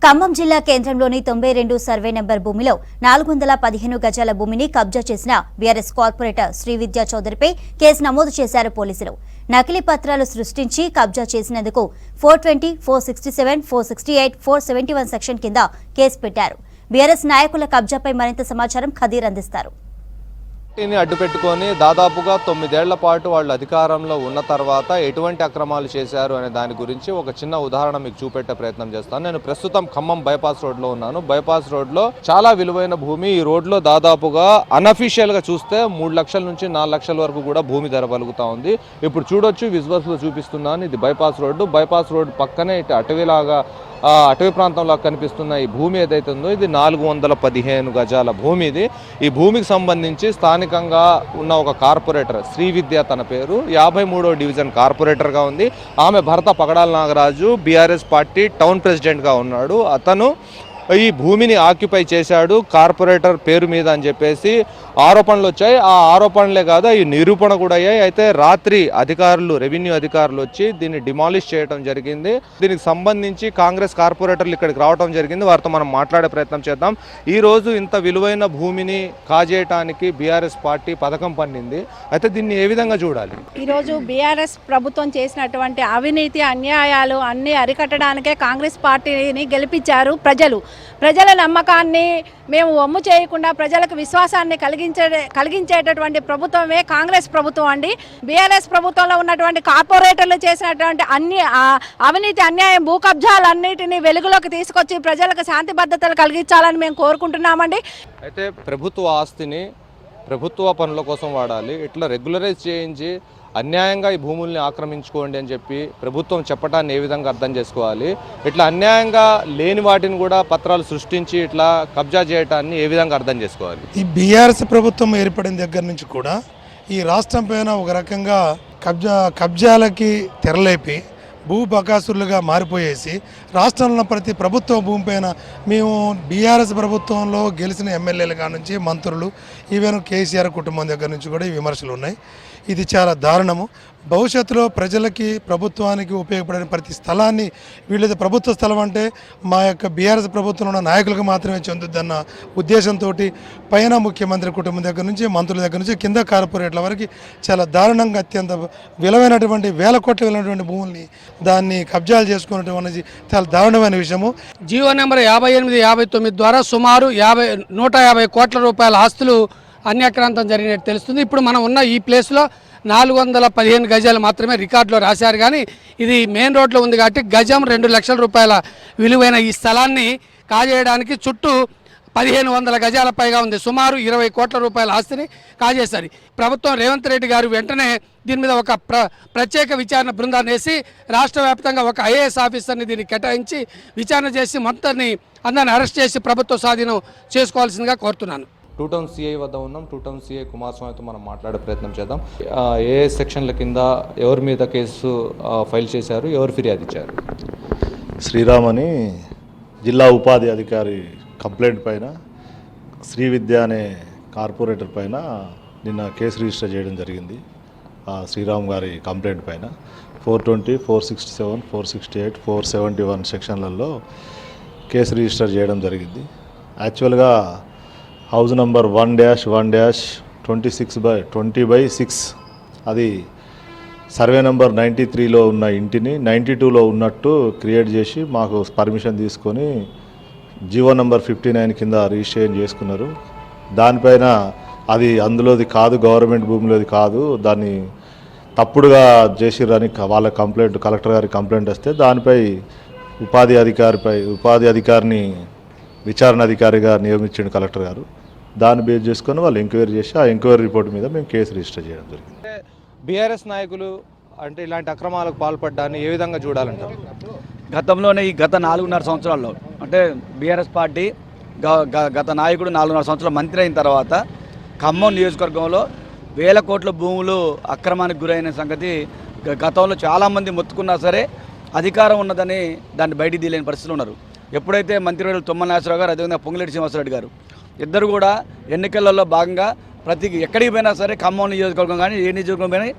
ఖమ్మం జిల్లా కేంద్రంలోని 92 survey number భూమిలో 415 గజాల భూమిని కబ్జా చేసిన బీఆర్ఎస్ కార్పొరేటర్ శ్రీవిద్యా చౌదరిపై కేసు నమోదు చేశారు పోలీసులు. నకిలీ పత్రాలు సృష్టించి కబ్జా చేసినందుకు 420, 467, 468, 471 సెక్షన్ కింద కేసు పెట్టారు. బీఆర్ఎస్ నాయకుల కబ్జాపై మరింత సమాచారం ఖదీర్ అందిస్తారు. అడ్డుపెట్టుకొని దాదాపుగా 9 ఏళ్ల పాటు వాళ్ళు అధికారంలో ఉన్న తర్వాత ఎటువంటి అక్రమాలు చేశారు అనే దాని గురించి ఒక చిన్న ఉదాహరణ మీకు చూపెట్టే ప్రయత్నం చేస్తాను. నేను ప్రస్తుతం ఖమ్మం బైపాస్ రోడ్లో ఉన్నాను. బైపాస్ రోడ్లో చాలా విలువైన భూమి. ఈ రోడ్లో దాదాపుగా అన్అఫీషియల్గా చూస్తే 3 లక్షల నుంచి 4 లక్షల వరకు కూడా భూమి ధర పలుకుతా ఉంది. ఇప్పుడు చూడొచ్చు, విజువల్స్లో చూపిస్తున్నాను. ఇది బైపాస్ రోడ్డు. బైపాస్ రోడ్డు పక్కనే ఇటు అటవీ ప్రాంతంలో కనిపిస్తున్న ఈ భూమి ఏదైతే ఉందో ఇది 415 గజాల భూమి. ఈ భూమికి సంబంధించి స్థానికంగా ఉన్న ఒక కార్పొరేటర్ శ్రీవిద్య, తన పేరు 53వ డివిజన్ కార్పొరేటర్గా ఉంది. ఆమె భర్త పగడాల నాగరాజు బీఆర్ఎస్ పార్టీ టౌన్ ప్రెసిడెంట్గా ఉన్నాడు. అతను ఈ భూమిని ఆక్యుపై చేశాడు కార్పొరేటర్ పేరు మీద అని చెప్పేసి ఆరోపణలు వచ్చాయి. ఆ ఆరోపణలే కాదు, ఈ నిరూపణ కూడా అయ్యాయి. అయితే రాత్రి రెవెన్యూ అధికారులు వచ్చి దీన్ని డిమాలిష్ చేయడం జరిగింది. దీనికి సంబంధించి కాంగ్రెస్ కార్పొరేటర్లు ఇక్కడికి రావడం జరిగింది. వారితో మనం మాట్లాడే ప్రయత్నం చేద్దాం. ఈ రోజు ఇంత విలువైన భూమిని కాజేయటానికి బీఆర్ఎస్ పార్టీ పథకం పన్నింది. అయితే దీన్ని ఏ విధంగా చూడాలి? ఈరోజు బీఆర్ఎస్ ప్రభుత్వం చేసినటువంటి అవినీతి అన్యాయాలు అన్ని అరికట్టడానికే కాంగ్రెస్ పార్టీని గెలిపించారు ప్రజల నమ్మకాన్ని మేము వమ్ము చేయకుండా ప్రజలకు విశ్వాసాన్ని కలిగించేటటువంటి ప్రభుత్వమే కాంగ్రెస్ ప్రభుత్వం అండి. బీఆర్ఎస్ ప్రభుత్వంలో ఉన్నటువంటి కార్పొరేటర్లు చేసినటువంటి అవినీతి అన్యాయం భూ కబ్జాలన్నిటినీ వెలుగులోకి తీసుకొచ్చి ప్రజలకు శాంతి భద్రతలు కలిగించాలని మేము కోరుకుంటున్నామండి. అయితే ప్రభుత్వ ఆస్తిని ప్రభుత్వ పనుల కోసం వాడాలి, ఇట్లా రెగ్యులరైజ్ చేయించి అన్యాయంగా ఈ భూముల్ని ఆక్రమించుకోండి అని చెప్పి ప్రభుత్వం చెప్పడాన్ని ఏ విధంగా అర్థం చేసుకోవాలి? ఇట్లా అన్యాయంగా లేని వాటిని కూడా పత్రాలు సృష్టించి ఇట్లా కబ్జా చేయటాన్ని ఏ విధంగా అర్థం చేసుకోవాలి? ఈ బీఆర్ఎస్ ప్రభుత్వం ఏర్పడిన దగ్గర నుంచి కూడా ఈ రాష్ట్రం పైన ఒక రకంగా కబ్జాలకి తెరలేపి భూ బకాసులుగా మారిపోయేసి రాష్ట్రంలో ప్రతి ప్రభుత్వ భూమిపైన మేము బీఆర్ఎస్ ప్రభుత్వంలో గెలిచిన ఎమ్మెల్యేల కాడ నుంచి మంత్రులు ఈవెన్ కేసీఆర్ కుటుంబం దగ్గర నుంచి కూడా ఈ విమర్శలు ఉన్నాయి. ఇది చాలా దారుణము. భవిష్యత్తులో ప్రజలకి ప్రభుత్వానికి ఉపయోగపడే ప్రతి స్థలాన్ని వీళ్ళది ప్రభుత్వ స్థలం అంటే మా యొక్క బీఆర్ఎస్ ప్రభుత్వంలో ఉన్న నాయకులకు మాత్రమే చెందుద్దన్న ఉద్దేశంతో పైన ముఖ్యమంత్రి కుటుంబం దగ్గర నుంచి మంత్రుల దగ్గర నుంచి కింద కార్పొరేట్ల వరకు చాలా దారుణంగా అత్యంత విలువైనటువంటి వేల కోట్ల విలువైనటువంటి భూముల్ని దాన్ని కబ్జాలు చేసుకోవడం అనేది చాలా దారుణమైన విషయము. జీవో నెంబర్ 5859 ద్వారా సుమారు 150 కోట్ల రూపాయల ఆస్తులు అన్యాక్రాంతం జరిగినట్టు తెలుస్తుంది. ఇప్పుడు మనం ఉన్న ఈ ప్లేస్లో 415 గజాలు మాత్రమే రికార్డులో రాశారు. కానీ ఇది మెయిన్ రోడ్లో ఉంది కాబట్టి గజం 2 లక్షల రూపాయల విలువైన ఈ స్థలాన్ని కాజేయడానికి చుట్టూ 1500 గజాల పైగా ఉంది. సుమారు 20 కోట్ల రూపాయల ఆస్తిని కాజేశారు. ప్రభుత్వం రేవంత్ రెడ్డి గారు వెంటనే దీని మీద ఒక ప్రత్యేక విచారణ బృందాన్ని వేసి రాష్ట్ర వ్యాప్తంగా ఒక ఐఏఎస్ ఆఫీసర్ని దీన్ని కేటాయించి విచారణ చేసి మొత్తాన్ని అందరిని అరెస్ట్ చేసి ప్రభుత్వ స్వాధీనం చేసుకోవాల్సిందిగా కోరుతున్నాను. టూ టౌన్ సిఐ వద్ద ఉన్నాం. టూ టౌన్ సిఐ కుమారస్వామితో మనం మాట్లాడే ప్రయత్నం చేద్దాం. ఏ సెక్షన్ల కింద ఎవరి మీద కేసు ఫైల్ చేశారు, ఎవరు ఫిర్యాదు ఇచ్చారు? శ్రీరామ్ అని జిల్లా ఉపాధి అధికారి కంప్లైంట్ పైన శ్రీవిద్య అనే కార్పొరేటర్ పైన నిన్న కేసు రిజిస్టర్ చేయడం జరిగింది. శ్రీరామ్ గారి కంప్లైంట్ పైన 420, 467, 468, 471 సెక్షన్లలో కేసు రిజిస్టర్ చేయడం జరిగింది. యాక్చువల్గా హౌస్ నంబర్ 1-1-20/6 అది సర్వే నెంబర్ 93లో ఉన్న ఇంటిని 92లో ఉన్నట్టు క్రియేట్ చేసి మాకు పర్మిషన్ తీసుకొని జీవో నెంబర్ 59 కింద రిజిస్ట్రేషన్ చేసుకున్నారు. దానిపైన అది అందులోది కాదు, గవర్నమెంట్ భూమిలోది కాదు, దాన్ని తప్పుడుగా చేసిర్రని వాళ్ళ కంప్లైంట్, కలెక్టర్ గారి కంప్లైంట్ వస్తే దానిపై ఉపాధి అధికారిని విచారణ అధికారిగా నియమించిన కలెక్టర్ గారు దాన్ని బేస్ చేసుకొని వాళ్ళు ఎంక్వైరీ చేసి ఆ ఎంక్వైరీ రిపోర్ట్ మీద మేము కేసు రిజిస్టర్ చేయడం జరిగింది. బీఆర్ఎస్ నాయకులు అంటే ఇలాంటి అక్రమాలకు పాల్పడ్డాన్ని ఏ విధంగా చూడాలంటారు? గతంలోనే ఈ గత 4.5 సంవత్సరాల్లో అంటే బీఆర్ఎస్ పార్టీ గత నాయకుడు 4.5 సంవత్సరాల మంత్రి అయిన తర్వాత ఖమ్మం నియోజకవర్గంలో వేల కోట్ల భూములు అక్రమానికి గురైన సంగతి గతంలో చాలామంది మొత్తుకున్నా సరే అధికారం ఉన్నదని దాన్ని బయటికి తీయలేని పరిస్థితులు ఉన్నారు. ఎప్పుడైతే మంత్రివర్యులు తుమ్మల నాగేశ్వరరావు గారు అదేవిధంగా పొంగులేటి శ్రీనివాసరెడ్డి గారు ఇద్దరు కూడా ఎన్నికలలో భాగంగా ఎక్కడికి పోయినా సరే ఖమ్మం నియోజకవర్గం కానీ ఏ నియోజకవర్గం కానీ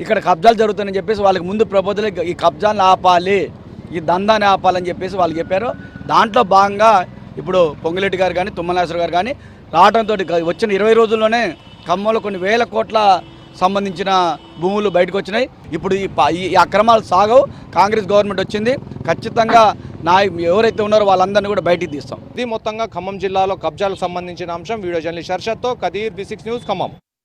ఇక్కడ కబ్జాలు జరుగుతాయని చెప్పేసి వాళ్ళకి ముందు ప్రపోజల్ ఈ కబ్జాలను ఆపాలి, ఈ దందాన్ని ఆపాలని చెప్పేసి వాళ్ళు చెప్పారు. దాంట్లో భాగంగా ఇప్పుడు పొంగులేటి గారు కానీ తుమ్మలేశ్వర గారు కానీ రావడంతో వచ్చిన 20 రోజుల్లోనే ఖమ్మంలో కొన్ని వేల కోట్ల సంబంధించిన భూములు బయటకు వచ్చినాయి. ఇప్పుడు ఈ అక్రమాలు సాగవు. కాంగ్రెస్ గవర్నమెంట్ వచ్చింది, ఖచ్చితంగా ఎవరైతే ఉన్నారో వాళ్ళందరినీ కూడా బయటికి తీస్తాం. ఇది మొత్తంగా ఖమ్మం జిల్లాలో కబ్జాలకు సంబంధించిన అంశం. వీడియో జర్నలిస్ట్ హర్షత్తో కదీర్, B6 న్యూస్, ఖమ్మం.